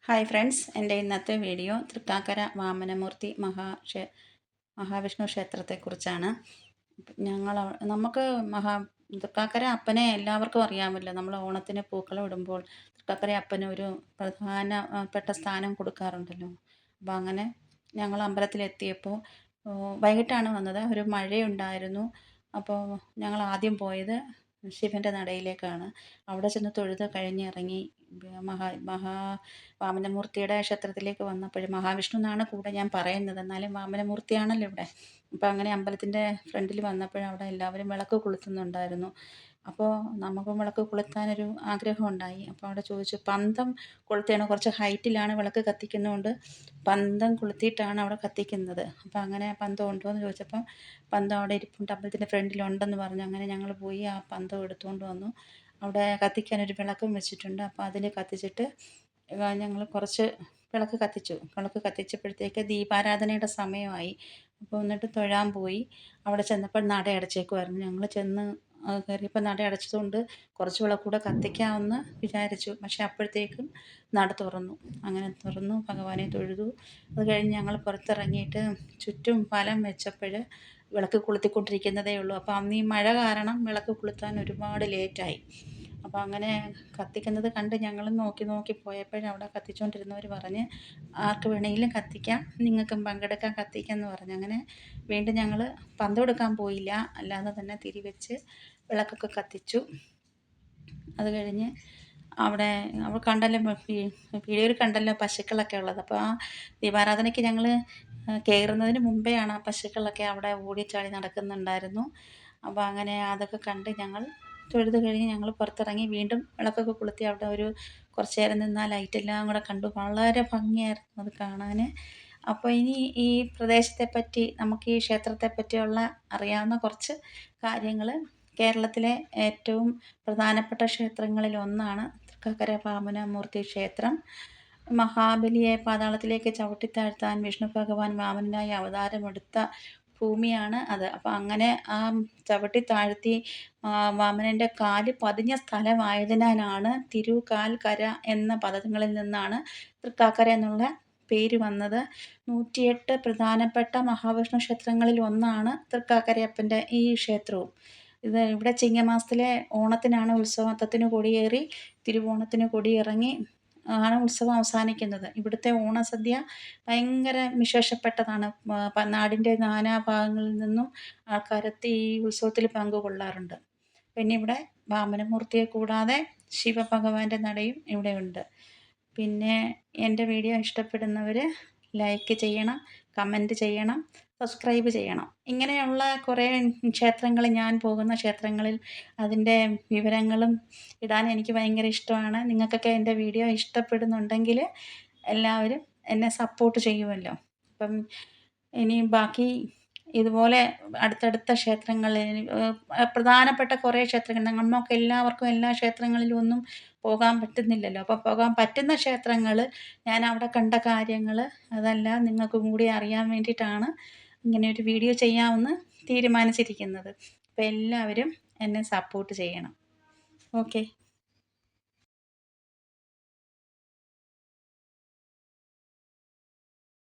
Hi friends, എൻ്റെ ഇന്നത്തെ video Thrikkakara Vamanamoorthy Mahavishnu ക്ഷേത്രത്തെക്കുറിച്ചാണ്. ഞങ്ങൾ നമുക്ക് തൃക്കാക്കര അപ്പനെ എല്ലാവർക്കും അറിയാമല്ലോ. നമ്മൾ ഓണത്തിന് പൂക്കളം ഇടുമ്പോൾ തൃക്കാക്കര അപ്പന് ഒരു പ്രധാനപ്പെട്ട സ്ഥാനം കൊടുക്കാറുണ്ടല്ലോ. അപ്പോൾ അങ്ങനെ ഞങ്ങൾ അമ്പലത്തിലെത്തിയപ്പോൾ വൈകിട്ടാണ് വന്നത്. ഒരു മഴയുണ്ടായിരുന്നു. അപ്പോൾ ഞങ്ങൾ ആദ്യം പോയത് ശിവൻ്റെ നടയിലേക്കാണ്. അവിടെ ചെന്ന് തൊഴുത് കഴിഞ്ഞിറങ്ങി മഹാ വാമനമൂർത്തിയുടെ ക്ഷേത്രത്തിലേക്ക് വന്നപ്പോൾ മഹാവിഷ്ണു എന്നാണ് കൂടെ ഞാൻ പറയുന്നത്, എന്നാലും വാമനമൂർത്തിയാണല്ലോ ഇവിടെ. അപ്പോൾ അങ്ങനെ അമ്പലത്തിൻ്റെ ഫ്രണ്ടിൽ വന്നപ്പോൾ അവിടെ എല്ലാവരും വിളക്ക് കൊളുത്തുന്നുണ്ടായിരുന്നു. അപ്പോൾ നമുക്കും വിളക്ക് കൊളുത്താനൊരു ആഗ്രഹം ഉണ്ടായി. അപ്പോൾ അവിടെ ചോദിച്ചു, പന്തം കൊളുത്തിയാണ്, കുറച്ച് ഹൈറ്റിലാണ് വിളക്ക് കത്തിക്കുന്നതുകൊണ്ട് പന്തം കൊളുത്തിയിട്ടാണ് അവിടെ കത്തിക്കുന്നത്. അപ്പോൾ അങ്ങനെ പന്തം ഉണ്ടോ എന്ന് ചോദിച്ചപ്പോൾ പന്തം അവിടെ ഇരിപ്പുണ്ട്, അമ്പലത്തിൻ്റെ ഫ്രണ്ടിലുണ്ടെന്ന് പറഞ്ഞു. അങ്ങനെ ഞങ്ങൾ പോയി ആ പന്തം എടുത്തുകൊണ്ട് വന്നു. അവിടെ കത്തിക്കാനൊരു വിളക്കും വെച്ചിട്ടുണ്ട്. അപ്പോൾ അതിൽ കത്തിച്ചിട്ട് ഞങ്ങൾ കുറച്ച് വിളക്ക് കത്തിച്ചു. വിളക്ക് കത്തിച്ചപ്പോഴത്തേക്ക് ദീപാരാധനയുടെ സമയമായി. അപ്പോൾ എന്നിട്ട് തൊഴാൻ പോയി. അവിടെ ചെന്നപ്പോൾ നട അടച്ചേക്കുമായിരുന്നു. ഞങ്ങൾ ചെന്ന് കയറിയപ്പോൾ നട അടച്ചതുകൊണ്ട് കുറച്ച് വിളക്കൂടെ കത്തിക്കാമെന്ന് വിചാരിച്ചു. പക്ഷേ അപ്പോഴത്തേക്കും നട തുറന്നു. അങ്ങനെ തുറന്നു, ഭഗവാനെ തൊഴുതു. അത് കഴിഞ്ഞ് ഞങ്ങൾ പുറത്തിറങ്ങിയിട്ട് ചുറ്റും വലം വെച്ചപ്പോൾ വിളക്ക് കൊളുത്തിക്കൊണ്ടിരിക്കുന്നതേ ഉള്ളൂ. അപ്പോൾ അന്ന് ഈ മഴ കാരണം വിളക്ക് കൊളുത്താൻ ഒരുപാട് ലേറ്റായി. അപ്പോൾ അങ്ങനെ കത്തിക്കുന്നത് കണ്ട് ഞങ്ങൾ നോക്കി നോക്കി പോയപ്പോഴവിടെ കത്തിച്ചുകൊണ്ടിരുന്നവർ പറഞ്ഞ്, ആർക്ക് വേണമെങ്കിലും കത്തിക്കാം, നിങ്ങൾക്കും പങ്കെടുക്കാം, കത്തിക്കാം എന്ന് പറഞ്ഞു. അങ്ങനെ വീണ്ടും ഞങ്ങൾ പന്തം എടുക്കാൻ പോയില്ല, അല്ലാതെ തന്നെ തിരിവെച്ച് വിളക്കൊക്കെ കത്തിച്ചു. അത് കഴിഞ്ഞ് അവിടെ കണ്ടല്ലോ, വീഡിയോയിൽ കണ്ടല്ലോ പശുക്കളൊക്കെ ഉള്ളത്. അപ്പോൾ ആ ദീപാരാധനയ്ക്ക് ഞങ്ങൾ കയറുന്നതിന് മുമ്പെയാണ് ആ പശുക്കളൊക്കെ അവിടെ ഓടിച്ചാടി നടക്കുന്നുണ്ടായിരുന്നു. അപ്പോൾ അങ്ങനെ അതൊക്കെ കണ്ട് ഞങ്ങൾ തൊഴുത് കഴിഞ്ഞ് ഞങ്ങൾ പുറത്തിറങ്ങി. വീണ്ടും വിളക്കൊക്കെ കൊളുത്തി അവിടെ ഒരു കുറച്ച് നേരം നിന്ന് ആ ലൈറ്റെല്ലാം കൂടെ കണ്ടു. വളരെ ഭംഗിയായിരുന്നു അത് കാണാൻ. അപ്പോൾ ഇനി ഈ പ്രദേശത്തെപ്പറ്റി, നമുക്ക് ഈ ക്ഷേത്രത്തെപ്പറ്റിയുള്ള അറിയാവുന്ന കുറച്ച് കാര്യങ്ങൾ. കേരളത്തിലെ ഏറ്റവും പ്രധാനപ്പെട്ട ക്ഷേത്രങ്ങളിൽ ഒന്നാണ് തൃക്കാക്കര വാമനമൂർത്തി ക്ഷേത്രം. മഹാബലിയെ പാതാളത്തിലേക്ക് ചവിട്ടിത്താഴ്ത്താൻ വിഷ്ണു ഭഗവാൻ വാമനനായി അവതാരമെടുത്ത ഭൂമിയാണ് അത്. അപ്പോൾ അങ്ങനെ ആ ചവിട്ടിത്താഴ്ത്തി വാമനൻ്റെ കാല് പതിഞ്ഞ സ്ഥലമായതിനാലാണ് തിരുകാൽക്കര എന്ന പദങ്ങളിൽ നിന്നാണ് തൃക്കാക്കര എന്നുള്ള പേര് വന്നത്. 108 പ്രധാനപ്പെട്ട മഹാവിഷ്ണു ക്ഷേത്രങ്ങളിൽ ഒന്നാണ് തൃക്കാക്കരയപ്പൻ്റെ ഈ ക്ഷേത്രവും. ഇവിടെ ചിങ്ങമാസത്തിലെ ഓണത്തിനാണ് ഉത്സവം. അത്തത്തിന് കൊടിയേറി തിരുവോണത്തിന് കൊടിയിറങ്ങി ആണ് ഉത്സവം അവസാനിക്കുന്നത്. ഇവിടുത്തെ ഓണസദ്യ ഭയങ്കര വിശേഷപ്പെട്ടതാണ്. നാടിൻ്റെ നാനാഭാഗങ്ങളിൽ നിന്നും ആൾക്കാരെത്തി ഈ ഉത്സവത്തിൽ പങ്കുകൊള്ളാറുണ്ട്. പിന്നെ ഇവിടെ വാമനമൂർത്തിയെ കൂടാതെ ശിവഭഗവാന്റെ നടയും ഇവിടെയുണ്ട്. പിന്നെ എൻ്റെ വീഡിയോ ഇഷ്ടപ്പെടുന്നവർ ലൈക്ക് ചെയ്യണം, കമൻറ്റ് ചെയ്യണം, സബ്സ്ക്രൈബ് ചെയ്യണം. ഇങ്ങനെയുള്ള കുറേ ക്ഷേത്രങ്ങൾ, ഞാൻ പോകുന്ന ക്ഷേത്രങ്ങളിൽ അതിൻ്റെ വിവരങ്ങളും ഇടാൻ എനിക്ക് ഭയങ്കര ഇഷ്ടമാണ്. നിങ്ങൾക്കൊക്കെ എൻ്റെ വീഡിയോ ഇഷ്ടപ്പെടുന്നുണ്ടെങ്കിൽ എല്ലാവരും എന്നെ സപ്പോർട്ട് ചെയ്യുമല്ലോ. അപ്പം ഇനി ബാക്കി ഇതുപോലെ അടുത്തടുത്ത ക്ഷേത്രങ്ങളിൽ പ്രധാനപ്പെട്ട കുറേ ക്ഷേത്രങ്ങൾ, നമുക്ക് എല്ലാവർക്കും എല്ലാ ക്ഷേത്രങ്ങളിലും ഒന്നും പോകാൻ പറ്റുന്നില്ലല്ലോ. അപ്പോൾ പോകാൻ പറ്റുന്ന ക്ഷേത്രങ്ങൾ, ഞാൻ അവിടെ കണ്ട കാര്യങ്ങൾ, അതെല്ലാം നിങ്ങൾക്കും കൂടി അറിയാൻ വേണ്ടിയിട്ടാണ് ഇങ്ങനെയൊരു വീഡിയോ ചെയ്യാമെന്ന് തീരുമാനിച്ചിരിക്കുന്നത്. അപ്പോൾ എല്ലാവരും എന്നെ സപ്പോർട്ട് ചെയ്യണം. ഓക്കെ.